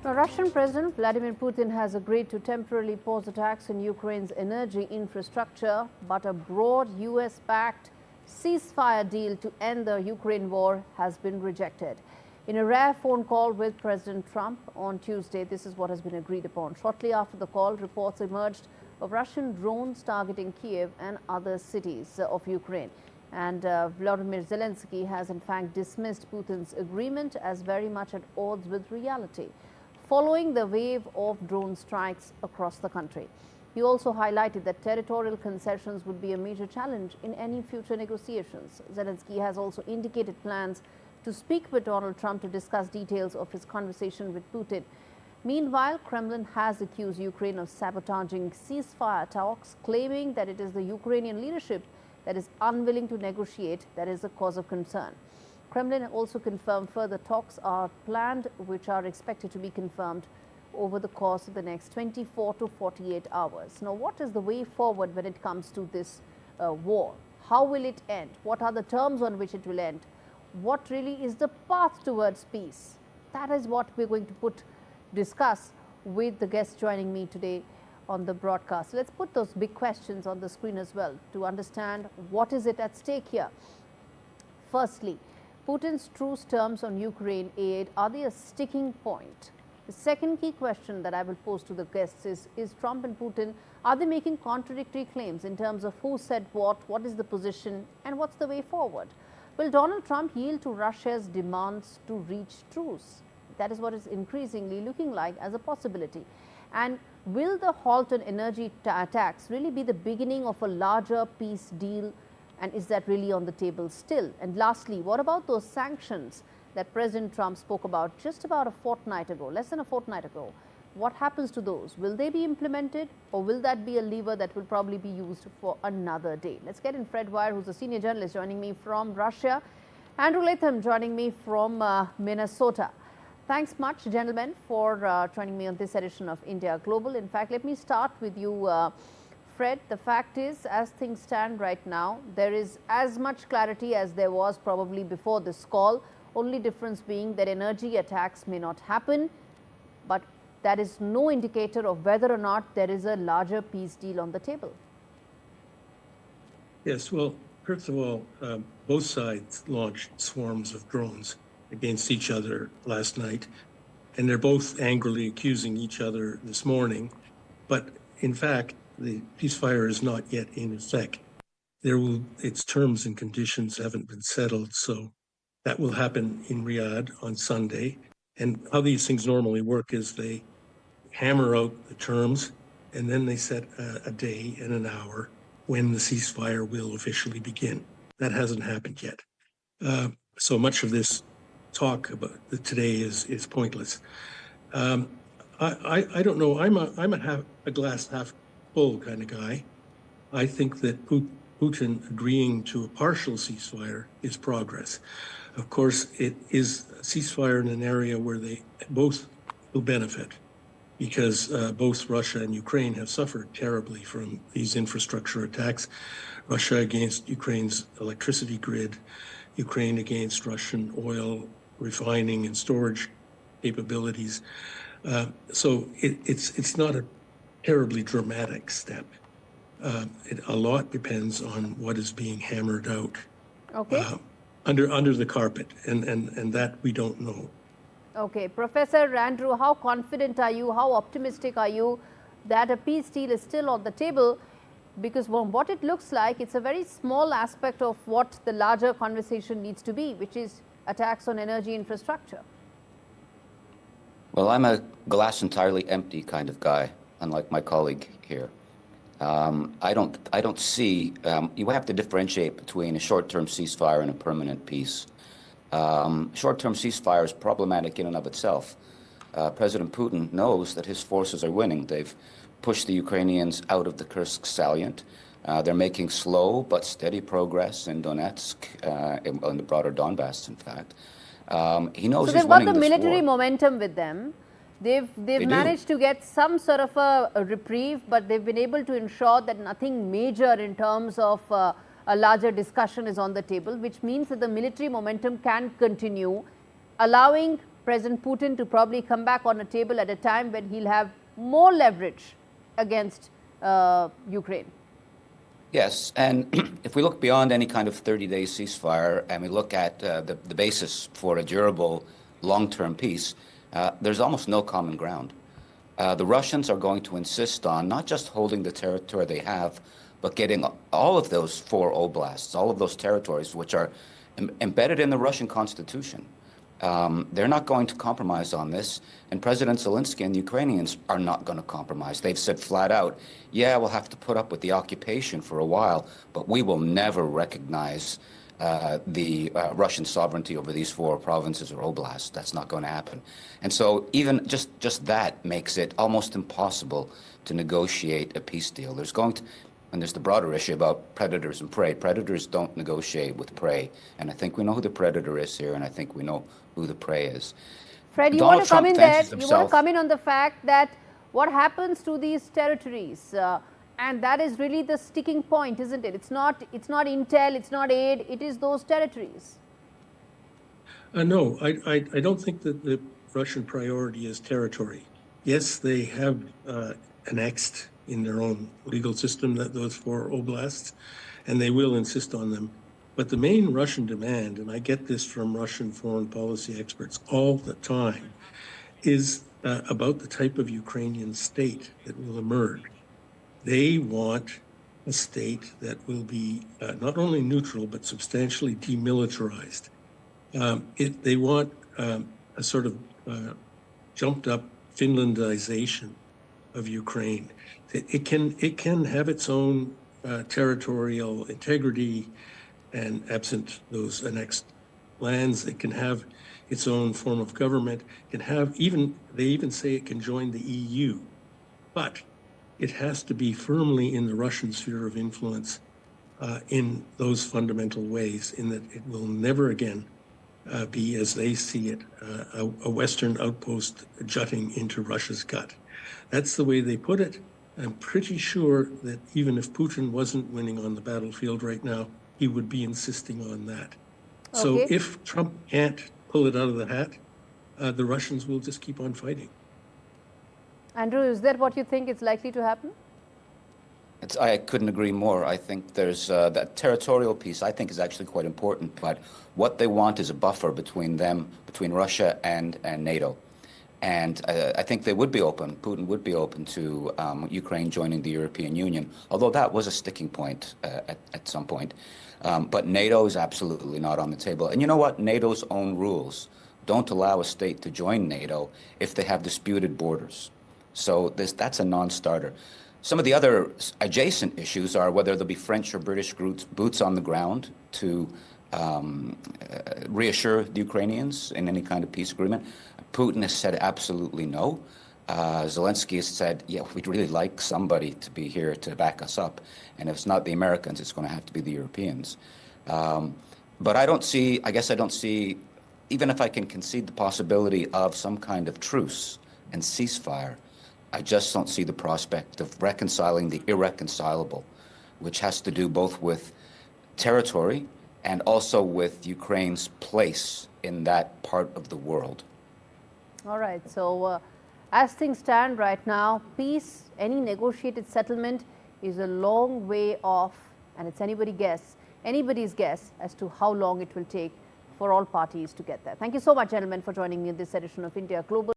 Now, Russian President Vladimir Putin has agreed to temporarily pause attacks on Ukraine's energy infrastructure, but a broad US-backed ceasefire deal to end the Ukraine war has been rejected. In a rare phone call with President Trump on Tuesday, this is what has been agreed upon. Shortly after the call, reports emerged of Russian drones targeting Kyiv and other cities of Ukraine. And Volodymyr Zelensky has in fact dismissed Putin's agreement as very much at odds with reality, following the wave of drone strikes across the country. He also highlighted that territorial concessions would be a major challenge in any future negotiations. Zelensky has also indicated plans to speak with Donald Trump to discuss details of his conversation with Putin. Meanwhile, Kremlin has accused Ukraine of sabotaging ceasefire talks, claiming that it is the Ukrainian leadership that is unwilling to negotiate that is a cause of concern. Kremlin also confirmed further talks are planned, which are expected to be confirmed over the course of the next 24 to 48 hours. Now, what is the way forward when it comes to this war? How will it end? What are the terms on which it will end? What really is the path towards peace? That is what we're going to discuss with the guests joining me today on the broadcast. Let's put those big questions on the screen as well to understand what is it at stake here. Firstly, Putin's truce terms on Ukraine aid, are they a sticking point? The second key question that I will pose to the guests is Trump and Putin, are they making contradictory claims in terms of who said what is the position, and what's the way forward? Will Donald Trump yield to Russia's demands to reach truce? That is what is increasingly looking like as a possibility. And will the halt on energy attacks really be the beginning of a larger peace deal? And is that really on the table still? And lastly, what about those sanctions that President Trump spoke about just about a fortnight ago, less than a fortnight ago? What happens to those? Will they be implemented, or will that be a lever that will probably be used for another day? Let's get in Fred Weir, who's a senior journalist joining me from Russia. Andrew Latham joining me from Minnesota. Thanks much, gentlemen, for joining me on this edition of India Global. In fact, let me start with you, Fred. The fact is, as things stand right now, there is as much clarity as there was probably before this call, only difference being that energy attacks may not happen, but that is no indicator of whether or not there is a larger peace deal on the table. Yes, well, first of all, both sides launched swarms of drones against each other last night, and they're both angrily accusing each other this morning. But in fact, the ceasefire is not yet in effect. Its terms and conditions haven't been settled, so that will happen in Riyadh on Sunday. And how these things normally work is they hammer out the terms, and then they set a day and an hour when the ceasefire will officially begin. That hasn't happened yet. So much of this talk about today is pointless. I don't know. I'm a glass half full kind of guy. I think that Putin agreeing to a partial ceasefire is progress. Of course, it is a ceasefire in an area where they both will benefit, because both Russia and Ukraine have suffered terribly from these infrastructure attacks. Russia against Ukraine's electricity grid, Ukraine against Russian oil refining and storage capabilities. So it's not a terribly dramatic step. A lot depends on what is being hammered out under the carpet, and that we don't know. Okay, Professor Andrew, how confident are you, how optimistic are you that a peace deal is still on the table? Because from what it looks like, it's a very small aspect of what the larger conversation needs to be, which is attacks on energy infrastructure. Well, I'm a glass entirely empty kind of guy, unlike my colleague here. I don't see, you have to differentiate between a short-term ceasefire and a permanent peace. Short-term ceasefire is problematic in and of itself. President Putin knows that his forces are winning. They've pushed the Ukrainians out of the Kursk salient. They're making slow but steady progress in Donetsk, in the broader Donbass, in fact. He knows so he's winning this war. they've got the military momentum with them. They've managed to get some sort of a reprieve, but they've been able to ensure that nothing major in terms of a larger discussion is on the table, which means that the military momentum can continue, allowing President Putin to probably come back on a table at a time when he'll have more leverage against Ukraine. Yes, and if we look beyond any kind of 30-day ceasefire and we look at the basis for a durable long-term peace, there's almost no common ground. The Russians are going to insist on not just holding the territory they have, but getting all of those 4 oblasts, all of those territories which are embedded in the Russian constitution. They're not going to compromise on this, and President Zelensky and the Ukrainians are not going to compromise. They've said flat out, yeah, we'll have to put up with the occupation for a while, but we will never recognize the Russian sovereignty over these 4 provinces or oblasts. That's not going to happen. And so even just that makes it almost impossible to negotiate a peace deal. And there's the broader issue about predators and prey. Predators don't negotiate with prey. And I think we know who the predator is here, and I think we know who the prey is. Fred, you want to come in there? You want to come in on the fact that what happens to these territories, and that is really the sticking point, isn't it? It's not intel, it's not aid, it is those territories. No, I don't think that the Russian priority is territory. Yes, they have annexed in their own legal system those 4 oblasts, and they will insist on them. But the main Russian demand, and I get this from Russian foreign policy experts all the time, is about the type of Ukrainian state that will emerge. They want a state that will be not only neutral, but substantially demilitarized. They want a sort of jumped up Finlandization of Ukraine. It can have its own territorial integrity, and absent those annexed lands, it can have its own form of government. It can have they even say it can join the EU, but it has to be firmly in the Russian sphere of influence in those fundamental ways, in that it will never again be, as they see it, a Western outpost jutting into Russia's gut. That's the way they put it. I'm pretty sure that even if Putin wasn't winning on the battlefield right now, he would be insisting on that. Okay. So if Trump can't pull it out of the hat, the Russians will just keep on fighting. Andrew, is that what you think is likely to happen? I couldn't agree more. I think there's that territorial piece I think is actually quite important, but what they want is a buffer between Russia and NATO. And I think they would be open, Putin would be open to Ukraine joining the European Union, although that was a sticking point at some point. But NATO is absolutely not on the table. And you know what? NATO's own rules don't allow a state to join NATO if they have disputed borders. So that's a non-starter. Some of the other adjacent issues are whether there'll be French or British boots on the ground to reassure the Ukrainians in any kind of peace agreement. Putin has said absolutely no. Zelensky has said, yeah, we'd really like somebody to be here to back us up. And if it's not the Americans, it's going to have to be the Europeans. But I guess I don't see, even if I can concede the possibility of some kind of truce and ceasefire, I just don't see the prospect of reconciling the irreconcilable, which has to do both with territory and also with Ukraine's place in that part of the world. All right. So as things stand right now, peace, any negotiated settlement is a long way off, and it's anybody's guess as to how long it will take for all parties to get there. Thank you so much, gentlemen, for joining me in this edition of India Global.